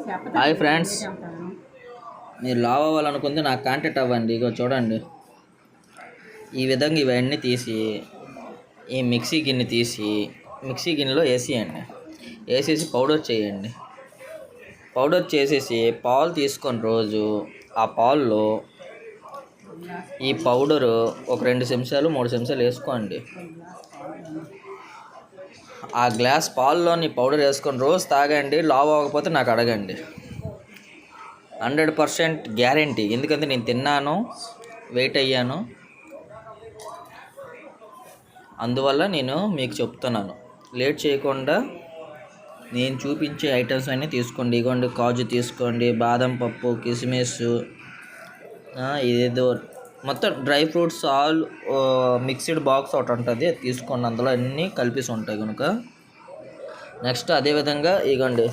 Hi friends, మీరు లావ్ అవ్వాలనుకుంటే నాకు కాంటాక్ట్ అవ్వండి. ఇగో చూడండి, ఈ విధంగా ఇవన్నీ తీసి ఈ మిక్సీ గిన్నె తీసి మిక్సీ గిన్నెలో వేసేయండి. వేసేసి పౌడర్ చేయండి. పౌడర్ చేసేసి పాలు తీసుకొని రోజు ఆ పాల్లో ఈ పౌడరు ఒక 2 చెంచాలు 3 చెంచాలు వేసుకోండి. ఆ గ్లాస్ పాల్లోని పౌడర్ వేసుకొని రోజు తాగండి. లావ్ అవ్వకపోతే నాకు అడగండి. 100% గ్యారంటీ. ఎందుకంటే నేను తిన్నాను, వెయిట్ అయ్యాను, అందువల్ల నేను మీకు చెప్తున్నాను. లేట్ చేయకుండా నేను చూపించే ఐటమ్స్ అన్నీ తీసుకోండి. ఇగోండి, కాజు తీసుకోండి, బాదం పప్పు, కిస్మిస్, ఇదేదో మొత్తం dry fruits all mixed box ఒకటి ఉంటుంది, అది తీసుకోండి. అందులో అన్నీ కలిపేసి ఉంటాయి కనుక. నెక్స్ట్ అదేవిధంగా ఇగోండి,